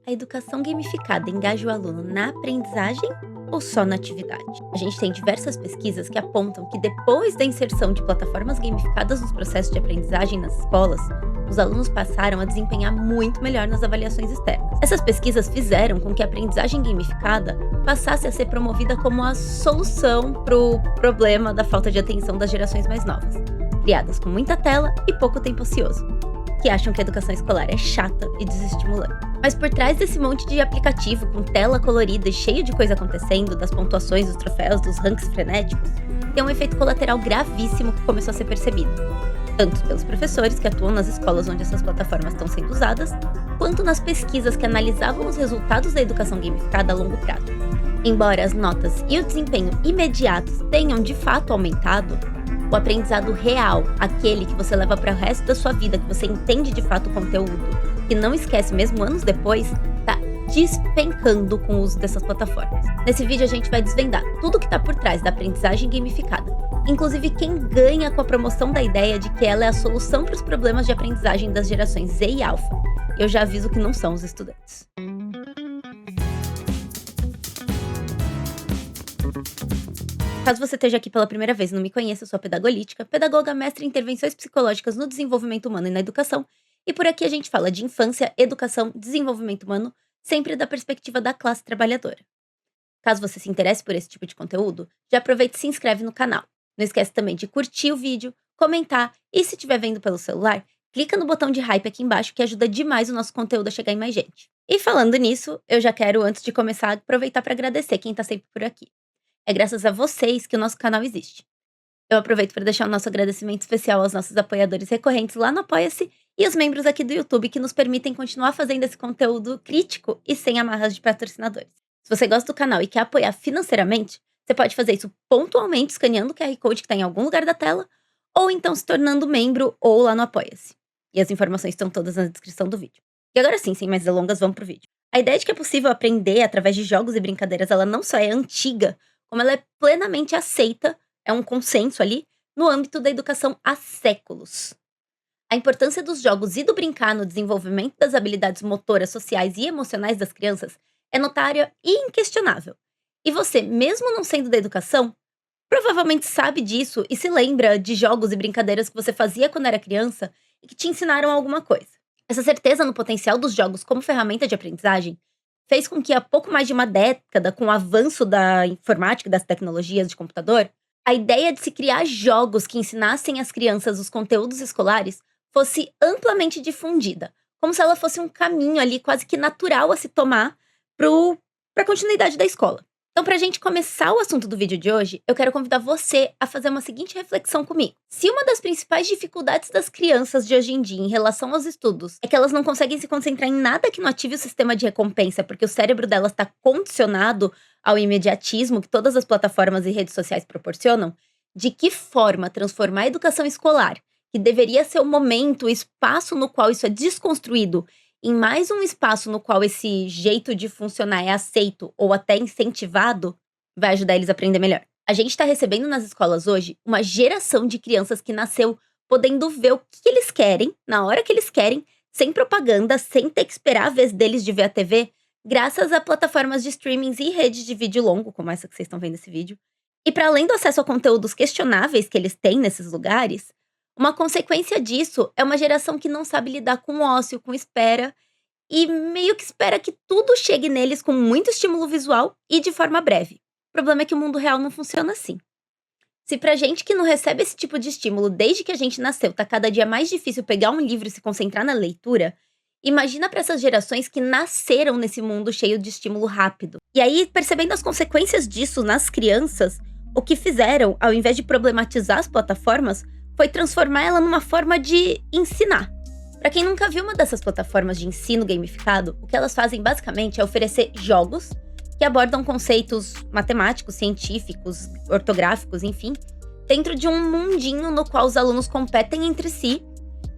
A educação gamificada engaja o aluno na aprendizagem ou só na atividade? A gente tem diversas pesquisas que apontam que depois da inserção de plataformas gamificadas nos processos de aprendizagem nas escolas, os alunos passaram a desempenhar muito melhor nas avaliações externas. Essas pesquisas fizeram com que a aprendizagem gamificada passasse a ser promovida como a solução para o problema da falta de atenção das gerações mais novas, criadas com muita tela e pouco tempo ocioso, que acham que a educação escolar é chata e desestimulante. Mas por trás desse monte de aplicativo com tela colorida e cheio de coisa acontecendo, das pontuações, dos troféus, dos ranks frenéticos, tem um efeito colateral gravíssimo que começou a ser percebido, tanto pelos professores que atuam nas escolas onde essas plataformas estão sendo usadas, quanto nas pesquisas que analisavam os resultados da educação gamificada a longo prazo. Embora as notas e o desempenho imediatos tenham de fato aumentado, o aprendizado real, aquele que você leva para o resto da sua vida, que você entende de fato o conteúdo, que não esquece mesmo anos depois, tá despencando com o uso dessas plataformas. Nesse vídeo a gente vai desvendar tudo que tá por trás da aprendizagem gamificada, inclusive quem ganha com a promoção da ideia de que ela é a solução para os problemas de aprendizagem das gerações Z e Alpha. Eu já aviso que não são os estudantes. Caso você esteja aqui pela primeira vez e não me conheça, eu sou a Pedagolítica, pedagoga mestre em intervenções psicológicas no desenvolvimento humano e na educação, e por aqui a gente fala de infância, educação, desenvolvimento humano, sempre da perspectiva da classe trabalhadora. Caso você se interesse por esse tipo de conteúdo, já aproveita e se inscreve no canal. Não esquece também de curtir o vídeo, comentar e se estiver vendo pelo celular, clica no botão de hype aqui embaixo que ajuda demais o nosso conteúdo a chegar em mais gente. E falando nisso, eu já quero, antes de começar, aproveitar para agradecer quem está sempre por aqui. É graças a vocês que o nosso canal existe. Eu aproveito para deixar o nosso agradecimento especial aos nossos apoiadores recorrentes lá no Apoia-se e os membros aqui do YouTube que nos permitem continuar fazendo esse conteúdo crítico e sem amarras de patrocinadores. Se você gosta do canal e quer apoiar financeiramente, você pode fazer isso pontualmente escaneando o QR Code que está em algum lugar da tela ou então se tornando membro ou lá no Apoia-se. E as informações estão todas na descrição do vídeo. E agora sim, sem mais delongas, vamos pro vídeo. A ideia de que é possível aprender através de jogos e brincadeiras, ela não só é antiga, como ela é plenamente aceita, é um consenso ali, no âmbito da educação há séculos. A importância dos jogos e do brincar no desenvolvimento das habilidades motoras, sociais e emocionais das crianças é notória e inquestionável. E você, mesmo não sendo da educação, provavelmente sabe disso e se lembra de jogos e brincadeiras que você fazia quando era criança e que te ensinaram alguma coisa. Essa certeza no potencial dos jogos como ferramenta de aprendizagem fez com que há pouco mais de uma década, com o avanço da informática e das tecnologias de computador, a ideia de se criar jogos que ensinassem às crianças os conteúdos escolares fosse amplamente difundida, como se ela fosse um caminho ali quase que natural a se tomar para a continuidade da escola. Então, para a gente começar o assunto do vídeo de hoje, eu quero convidar você a fazer uma seguinte reflexão comigo. Se uma das principais dificuldades das crianças de hoje em dia em relação aos estudos é que elas não conseguem se concentrar em nada que não ative o sistema de recompensa, porque o cérebro delas está condicionado ao imediatismo que todas as plataformas e redes sociais proporcionam, de que forma transformar a educação escolar, que deveria ser o momento, o espaço no qual isso é desconstruído, em mais um espaço no qual esse jeito de funcionar é aceito ou até incentivado, vai ajudar eles a aprender melhor. A gente está recebendo nas escolas hoje uma geração de crianças que nasceu podendo ver o que eles querem, na hora que eles querem, sem propaganda, sem ter que esperar a vez deles de ver a TV, graças a plataformas de streamings e redes de vídeo longo, como essa que vocês estão vendo esse vídeo. E para além do acesso a conteúdos questionáveis que eles têm nesses lugares, uma consequência disso é uma geração que não sabe lidar com ócio, com espera, e meio que espera que tudo chegue neles com muito estímulo visual e de forma breve. O problema é que o mundo real não funciona assim. Se pra gente que não recebe esse tipo de estímulo desde que a gente nasceu tá cada dia mais difícil pegar um livro e se concentrar na leitura, imagina para essas gerações que nasceram nesse mundo cheio de estímulo rápido. E aí, percebendo as consequências disso nas crianças, o que fizeram, ao invés de problematizar as plataformas, foi transformar ela numa forma de ensinar. Para quem nunca viu uma dessas plataformas de ensino gamificado, o que elas fazem basicamente é oferecer jogos que abordam conceitos matemáticos, científicos, ortográficos, enfim, dentro de um mundinho no qual os alunos competem entre si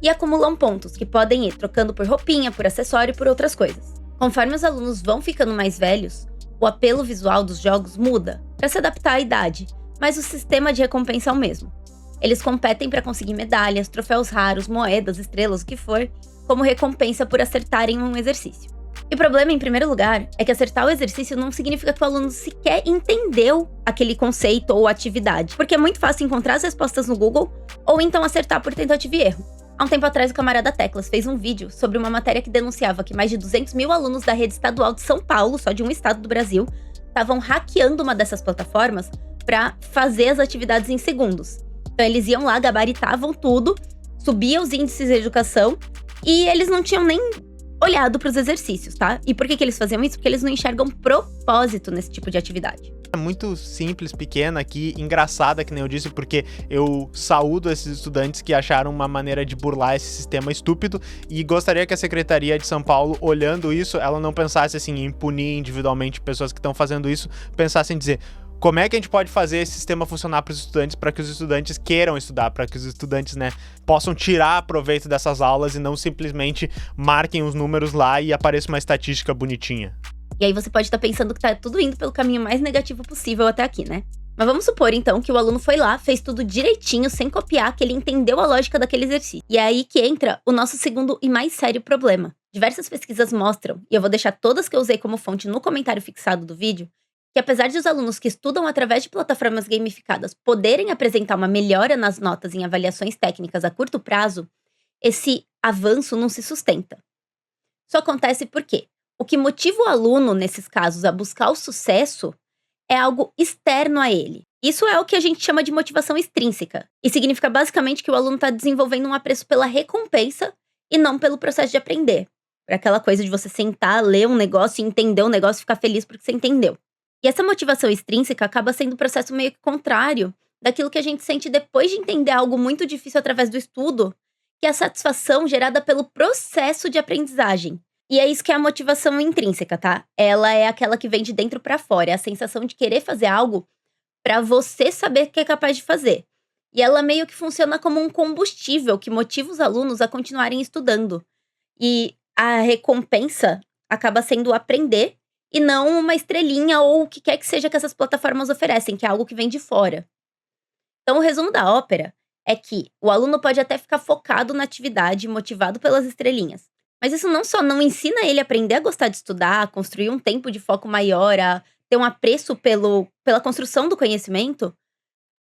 e acumulam pontos, que podem ir trocando por roupinha, por acessório e por outras coisas. Conforme os alunos vão ficando mais velhos, o apelo visual dos jogos muda para se adaptar à idade, mas o sistema de recompensa é o mesmo. Eles competem para conseguir medalhas, troféus raros, moedas, estrelas, o que for, como recompensa por acertarem um exercício. E o problema, em primeiro lugar, é que acertar o exercício não significa que o aluno sequer entendeu aquele conceito ou atividade, porque é muito fácil encontrar as respostas no Google ou então acertar por tentativa e erro. Há um tempo atrás, o camarada Teclas fez um vídeo sobre uma matéria que denunciava que mais de 200 mil alunos da rede estadual de São Paulo, só de um estado do Brasil, estavam hackeando uma dessas plataformas para fazer as atividades em segundos. Então eles iam lá, gabaritavam tudo, subiam os índices de educação e eles não tinham nem olhado para os exercícios, tá? E por que eles faziam isso? Porque eles não enxergam propósito nesse tipo de atividade. É muito simples, pequena aqui, engraçada, que nem eu disse, porque eu saúdo esses estudantes que acharam uma maneira de burlar esse sistema estúpido e gostaria que a Secretaria de São Paulo, olhando isso, ela não pensasse assim em punir individualmente pessoas que estão fazendo isso, pensasse em dizer: como é que a gente pode fazer esse sistema funcionar para os estudantes, para que os estudantes queiram estudar, para que os estudantes, possam tirar proveito dessas aulas e não simplesmente marquem os números lá e apareça uma estatística bonitinha. E aí você pode estar pensando que tá tudo indo pelo caminho mais negativo possível até aqui, né? Mas vamos supor, então, que o aluno foi lá, fez tudo direitinho, sem copiar, que ele entendeu a lógica daquele exercício. E é aí que entra o nosso segundo e mais sério problema. Diversas pesquisas mostram, e eu vou deixar todas que eu usei como fonte no comentário fixado do vídeo, que apesar de os alunos que estudam através de plataformas gamificadas poderem apresentar uma melhora nas notas em avaliações técnicas a curto prazo, esse avanço não se sustenta. Isso acontece porque o que motiva o aluno, nesses casos, a buscar o sucesso é algo externo a ele. Isso é o que a gente chama de motivação extrínseca, e significa basicamente que o aluno está desenvolvendo um apreço pela recompensa e não pelo processo de aprender. Para aquela coisa de você sentar, ler um negócio e entender o negócio e ficar feliz porque você entendeu. E essa motivação extrínseca acaba sendo um processo meio que contrário daquilo que a gente sente depois de entender algo muito difícil através do estudo, que é a satisfação gerada pelo processo de aprendizagem. E é isso que é a motivação intrínseca, tá? Ela é aquela que vem de dentro pra fora, é a sensação de querer fazer algo pra você saber que é capaz de fazer. E ela meio que funciona como um combustível que motiva os alunos a continuarem estudando. E a recompensa acaba sendo aprender e não uma estrelinha ou o que quer que seja que essas plataformas oferecem, que é algo que vem de fora. Então, o resumo da ópera é que o aluno pode até ficar focado na atividade, motivado pelas estrelinhas. Mas isso não só não ensina ele a aprender a gostar de estudar, a construir um tempo de foco maior, a ter um apreço pela construção do conhecimento,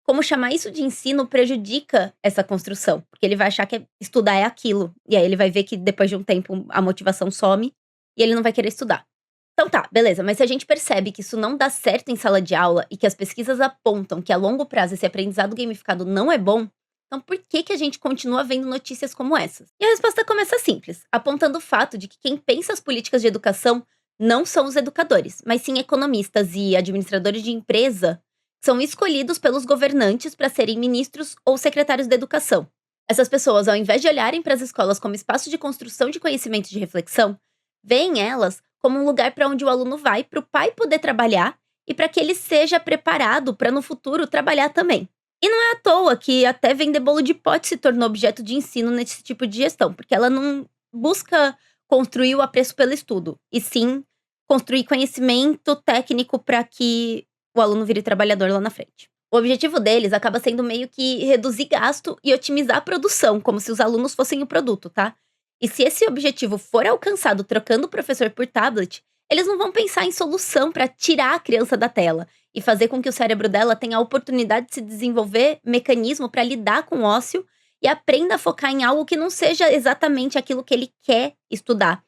como chamar isso de ensino prejudica essa construção. Porque ele vai achar que estudar é aquilo. E aí ele vai ver que depois de um tempo a motivação some e ele não vai querer estudar. Então tá, beleza, mas se a gente percebe que isso não dá certo em sala de aula e que as pesquisas apontam que a longo prazo esse aprendizado gamificado não é bom, então por que a gente continua vendo notícias como essas? E a resposta começa simples, apontando o fato de que quem pensa as políticas de educação não são os educadores, mas sim economistas e administradores de empresa que são escolhidos pelos governantes para serem ministros ou secretários da educação. Essas pessoas, ao invés de olharem para as escolas como espaço de construção de conhecimento e de reflexão, veem elas como um lugar para onde o aluno vai para o pai poder trabalhar e para que ele seja preparado para no futuro trabalhar também. E não é à toa que até vender bolo de pote se tornou objeto de ensino nesse tipo de gestão, porque ela não busca construir o apreço pelo estudo, e sim construir conhecimento técnico para que o aluno vire trabalhador lá na frente. O objetivo deles acaba sendo meio que reduzir gasto e otimizar a produção, como se os alunos fossem o produto, tá? E se esse objetivo for alcançado trocando o professor por tablet, eles não vão pensar em solução para tirar a criança da tela e fazer com que o cérebro dela tenha a oportunidade de se desenvolver mecanismo para lidar com o ócio e aprenda a focar em algo que não seja exatamente aquilo que ele quer estudar,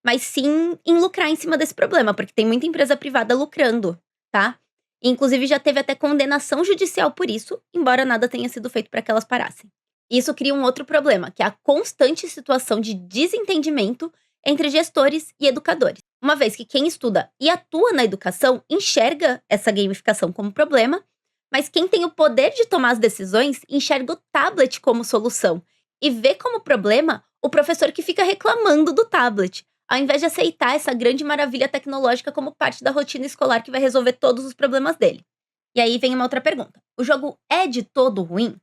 mas sim em lucrar em cima desse problema, porque tem muita empresa privada lucrando, tá? Inclusive já teve até condenação judicial por isso, embora nada tenha sido feito para que elas parassem. Isso cria um outro problema, que é a constante situação de desentendimento entre gestores e educadores. Uma vez que quem estuda e atua na educação enxerga essa gamificação como problema, mas quem tem o poder de tomar as decisões enxerga o tablet como solução e vê como problema o professor que fica reclamando do tablet, ao invés de aceitar essa grande maravilha tecnológica como parte da rotina escolar que vai resolver todos os problemas dele. E aí vem uma outra pergunta. O jogo é de todo ruim?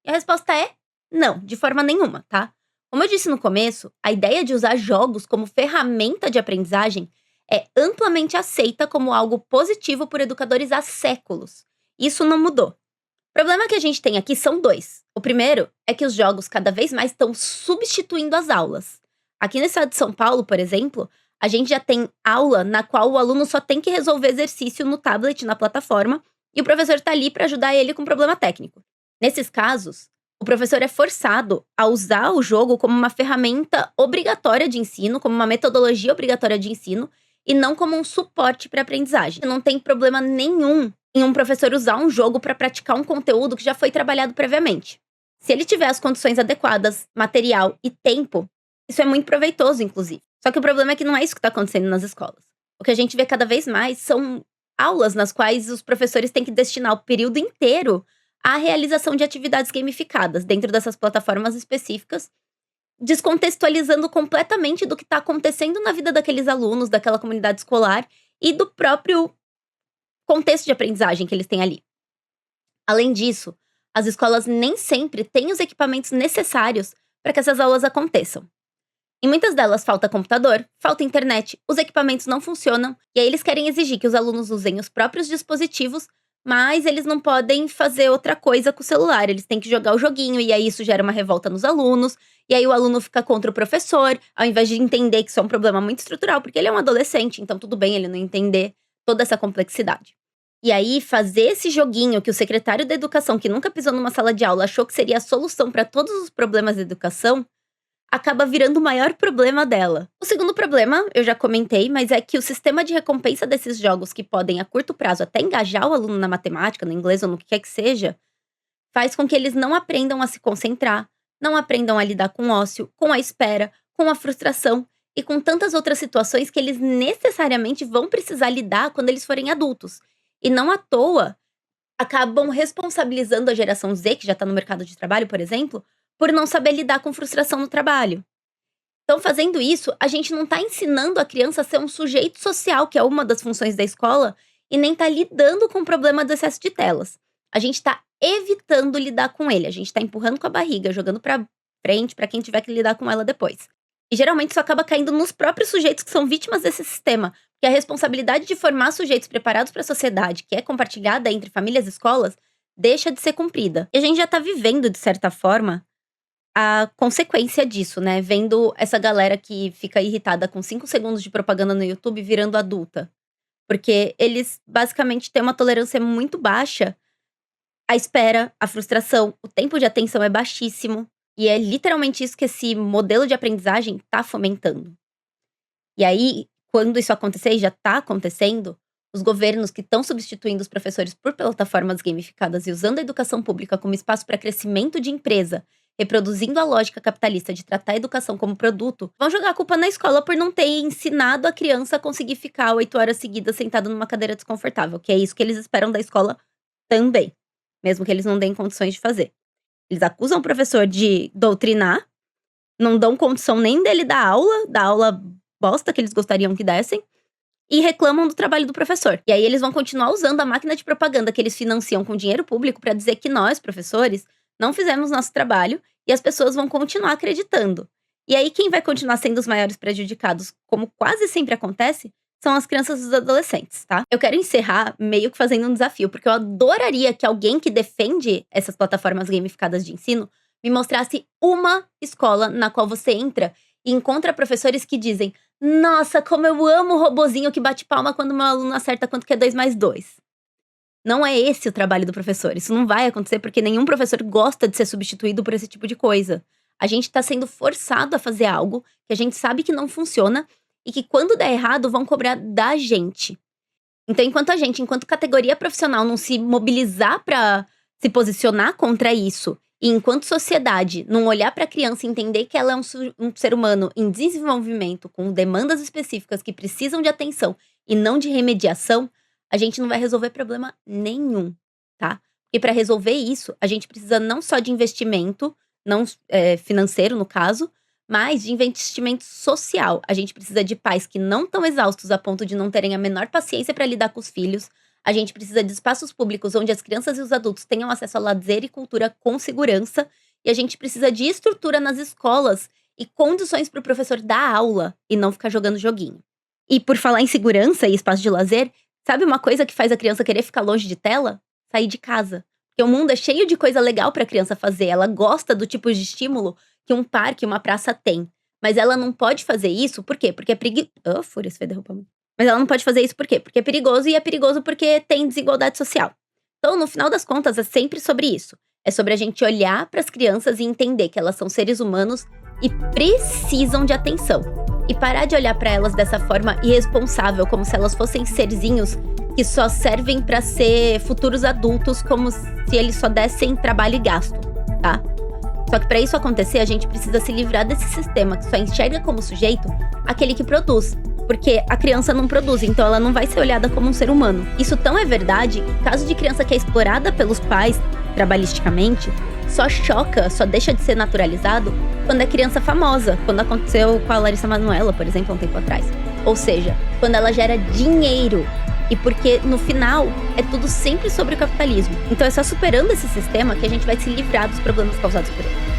E a resposta é não, de forma nenhuma, tá? Como eu disse no começo, a ideia de usar jogos como ferramenta de aprendizagem é amplamente aceita como algo positivo por educadores há séculos. Isso não mudou. O problema que a gente tem aqui são dois. O primeiro é que os jogos cada vez mais estão substituindo as aulas. Aqui no estado de São Paulo, por exemplo, A gente já tem aula na qual o aluno só tem que resolver exercício no tablet, na plataforma, e o professor está ali para ajudar ele com problema técnico. Nesses casos, o professor é forçado a usar o jogo como uma ferramenta obrigatória de ensino, como uma metodologia obrigatória de ensino, e não como um suporte para aprendizagem. Não tem problema nenhum em um professor usar um jogo para praticar um conteúdo que já foi trabalhado previamente. Se ele tiver as condições adequadas, material e tempo, isso é muito proveitoso, inclusive. Só que o problema é que não é isso que está acontecendo nas escolas. O que a gente vê cada vez mais são aulas nas quais os professores têm que destinar o período inteiro à realização de atividades gamificadas dentro dessas plataformas específicas, descontextualizando completamente do que está acontecendo na vida daqueles alunos, daquela comunidade escolar e do próprio contexto de aprendizagem que eles têm ali. Além disso, as escolas nem sempre têm os equipamentos necessários para que essas aulas aconteçam. Em muitas delas falta computador, falta internet, os equipamentos não funcionam, e aí eles querem exigir que os alunos usem os próprios dispositivos, mas eles não podem fazer outra coisa com o celular, eles têm que jogar o joguinho, e aí isso gera uma revolta nos alunos, e aí o aluno fica contra o professor, ao invés de entender que isso é um problema muito estrutural, porque ele é um adolescente, então tudo bem ele não entender toda essa complexidade. E aí, fazer esse joguinho que o secretário da educação, que nunca pisou numa sala de aula, achou que seria a solução para todos os problemas da educação, acaba virando o maior problema dela. O segundo problema, eu já comentei, mas é que o sistema de recompensa desses jogos que podem, a curto prazo, até engajar o aluno na matemática, no inglês ou no que quer que seja, faz com que eles não aprendam a se concentrar, não aprendam a lidar com o ócio, com a espera, com a frustração e com tantas outras situações que eles necessariamente vão precisar lidar quando eles forem adultos. E não à toa, acabam responsabilizando a geração Z, que já está no mercado de trabalho, por exemplo, por não saber lidar com frustração no trabalho. Então, fazendo isso, a gente não está ensinando a criança a ser um sujeito social, que é uma das funções da escola, e nem está lidando com o problema do excesso de telas. A gente está evitando lidar com ele, a gente está empurrando com a barriga, jogando para frente para quem tiver que lidar com ela depois. E geralmente isso acaba caindo nos próprios sujeitos que são vítimas desse sistema, porque a responsabilidade de formar sujeitos preparados para a sociedade, que é compartilhada entre famílias e escolas, deixa de ser cumprida. E a gente já está vivendo, de certa forma, a consequência disso, né? Vendo essa galera que fica irritada com 5 segundos de propaganda no YouTube virando adulta. Porque eles basicamente têm uma tolerância muito baixa à espera, à frustração, o tempo de atenção é baixíssimo. E é literalmente isso que esse modelo de aprendizagem está fomentando. E aí, quando isso acontecer, e já está acontecendo, os governos que estão substituindo os professores por plataformas gamificadas e usando a educação pública como espaço para crescimento de empresa, reproduzindo a lógica capitalista de tratar a educação como produto, vão jogar a culpa na escola por não ter ensinado a criança a conseguir ficar 8 horas seguidas sentado numa cadeira desconfortável, que é isso que eles esperam da escola também, mesmo que eles não deem condições de fazer. Eles acusam o professor de doutrinar, não dão condição nem dele da aula bosta que eles gostariam que dessem, e reclamam do trabalho do professor. E aí eles vão continuar usando a máquina de propaganda que eles financiam com dinheiro público para dizer que nós, professores, não fizemos nosso trabalho e as pessoas vão continuar acreditando. E aí quem vai continuar sendo os maiores prejudicados, como quase sempre acontece, são as crianças e os adolescentes, tá? Eu quero encerrar meio que fazendo um desafio, porque eu adoraria que alguém que defende essas plataformas gamificadas de ensino me mostrasse uma escola na qual você entra e encontra professores que dizem: nossa, como eu amo o robozinho que bate palma quando meu aluno acerta quanto que é 2 mais 2. Não é esse o trabalho do professor. Isso não vai acontecer porque nenhum professor gosta de ser substituído por esse tipo de coisa. A gente tá sendo forçado a fazer algo que a gente sabe que não funciona e que quando der errado vão cobrar da gente. Então, enquanto a gente, enquanto categoria profissional, não se mobilizar pra se posicionar contra isso, e enquanto sociedade não olhar pra criança e entender que ela é um ser humano em desenvolvimento, com demandas específicas que precisam de atenção e não de remediação, a gente não vai resolver problema nenhum, tá? E para resolver isso, a gente precisa não só de investimento, não financeiro no caso, mas de investimento social. A gente precisa de pais que não estão exaustos a ponto de não terem a menor paciência para lidar com os filhos. A gente precisa de espaços públicos onde as crianças e os adultos tenham acesso a lazer e cultura com segurança. E a gente precisa de estrutura nas escolas e condições para o professor dar aula e não ficar jogando joguinho. E por falar em segurança e espaço de lazer, sabe uma coisa que faz a criança querer ficar longe de tela? Sair de casa. Porque o mundo é cheio de coisa legal para a criança fazer. Ela gosta do tipo de estímulo que um parque, uma praça tem. Mas ela não pode fazer isso, por quê? Porque é perigoso. Oh, fúria, isso vai derrubar muito. Mas ela não pode fazer isso por quê? Porque é perigoso, e é perigoso porque tem desigualdade social. Então, no final das contas, é sempre sobre isso. É sobre a gente olhar para as crianças e entender que elas são seres humanos e precisam de atenção. E parar de olhar para elas dessa forma irresponsável, como se elas fossem serzinhos que só servem para ser futuros adultos, como se eles só dessem trabalho e gasto, tá? Só que para isso acontecer, a gente precisa se livrar desse sistema que só enxerga como sujeito aquele que produz. Porque a criança não produz, então ela não vai ser olhada como um ser humano. Isso tão é verdade que caso de criança que é explorada pelos pais trabalhisticamente, só choca, só deixa de ser naturalizado quando é criança famosa. Quando aconteceu com a Larissa Manoela, por exemplo, há um tempo atrás. Ou seja, quando ela gera dinheiro. E porque, no final, é tudo sempre sobre o capitalismo. Então é só superando esse sistema que a gente vai se livrar dos problemas causados por ele.